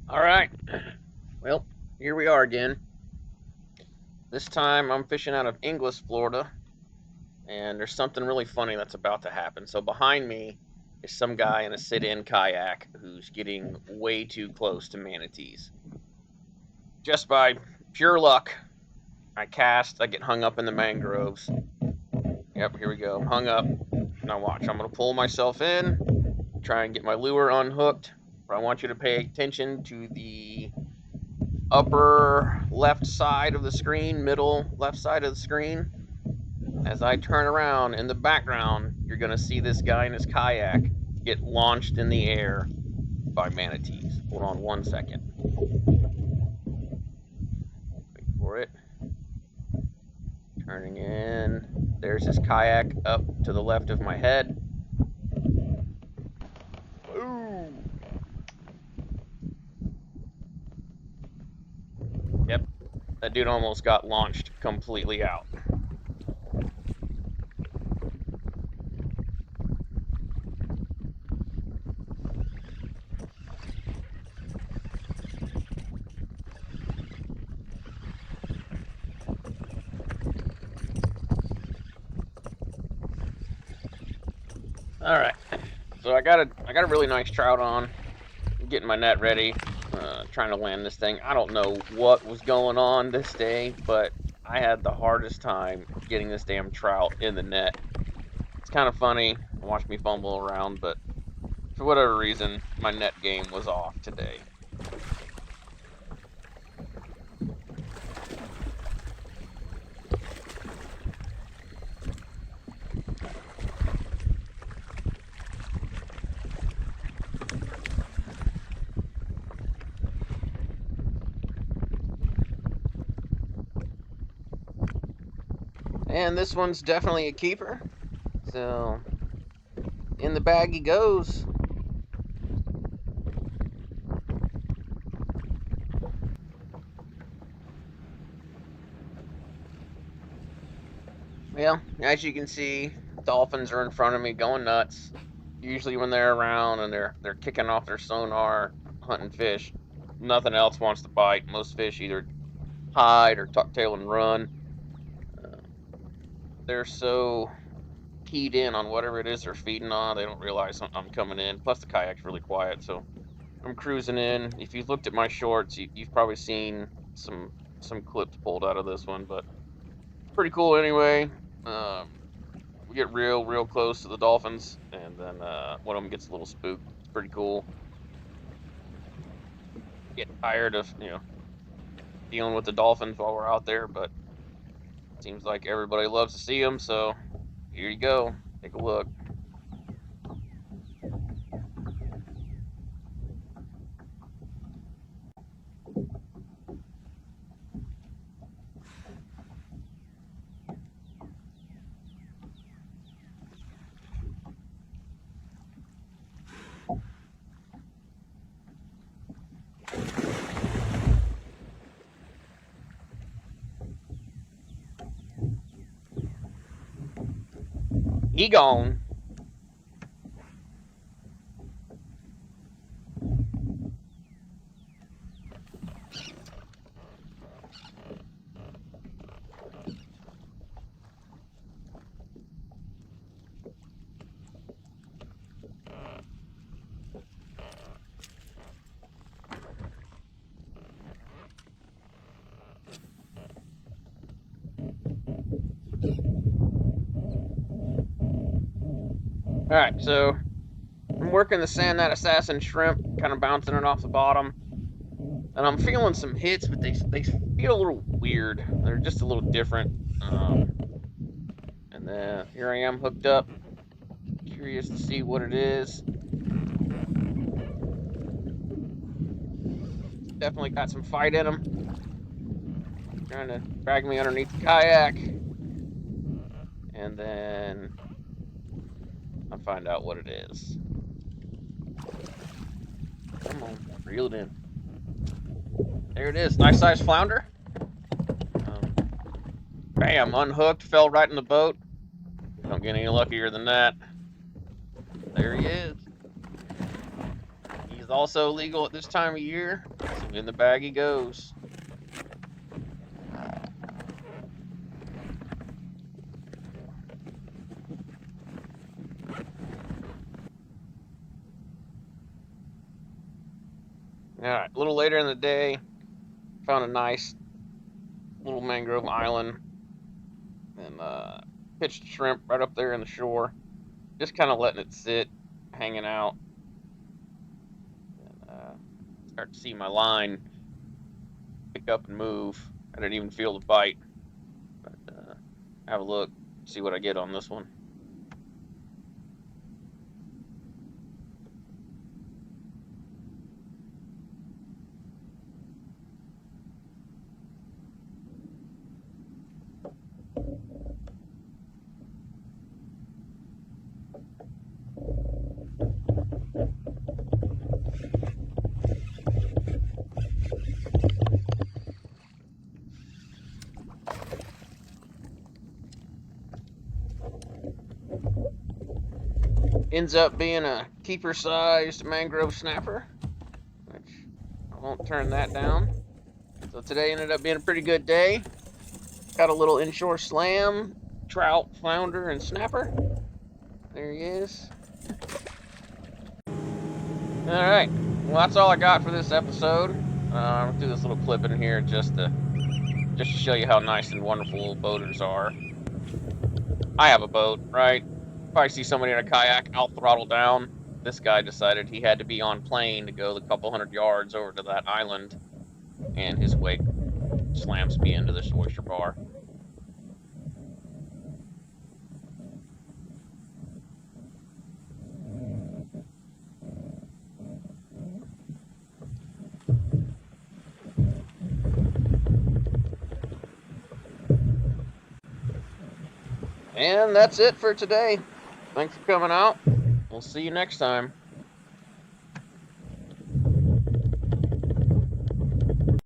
All right. Well, here we are again. This time I'm fishing out of Inglis, Florida, and there's something really funny that's about to happen. So behind me is some guy in a sit-in kayak who's getting way too close to manatees. Just by pure luck, I cast, I get hung up in the mangroves. Yep, here we go. I'm hung up. Now watch, I'm gonna pull myself in, try and get my lure unhooked. But I want you to pay attention to the upper left side of the screen, middle left side of the screen. As I turn around in the background, you're going to see this guy in his kayak get launched in the air by manatees. Hold on 1 second. Wait for it. Turning in. There's his kayak up to the left of my head. Ooh. Yep, that dude almost got launched completely out. All right, so I got a really nice trout on. I'm getting my net ready, trying to land this thing. I don't know what was going on this day, but I had the hardest time getting this damn trout in the net. It's kind of funny. Watch me fumble around, but for whatever reason, my net game was off today. And this one's definitely a keeper. So, in the bag he goes. Well, as you can see, dolphins are in front of me going nuts. Usually when they're around and they're kicking off their sonar, hunting fish, nothing else wants to bite. Most fish either hide or tuck tail and run. Uh, they're so keyed in on whatever it is they're feeding on, they don't realize I'm coming in. Plus the kayak's really quiet, so I'm cruising in. If you've looked at my shorts, you've probably seen some clips pulled out of this one, but pretty cool anyway. Um, we get real close to the dolphins, and then one of them gets a little spooked. It's pretty cool. Get tired of dealing with the dolphins while we're out there, but seems like everybody loves to see them. So here you go. Take a look. He gone. All right, so I'm working the sand that assassin shrimp, kind of bouncing it off the bottom, and I'm feeling some hits, but they feel a little weird. They're just a little different. And then here I am hooked up, curious to see what it is. Definitely got some fight in him. Trying to drag me underneath the kayak, and then I'll find out what it is. Come on, reel it in. There it is, nice size flounder. Bam, unhooked, fell right in the boat. Don't get any luckier than that. There he is. He's is also legal at this time of year, so in the bag he goes. Alright, a little later in the day, found a nice little mangrove island and pitched shrimp right up there in the shore. Just kind of letting it sit, hanging out. And start to see my line pick up and move. I didn't even feel the bite. But have a look, see what I get on this one. Ends up being a keeper-sized mangrove snapper, which I won't turn that down. So today ended up being a pretty good day. Got a little inshore slam, trout, flounder, and snapper. There he is. Alright, well that's all I got for this episode. I'm gonna do this little clip in here just to show you how nice and wonderful boaters are. I have a boat, right? If I see somebody in a kayak, I'll throttle down. This guy decided he had to be on plane to go the couple hundred yards over to that island, and his wake slams me into this oyster bar. And that's it for today. Thanks for coming out. We'll see you next time.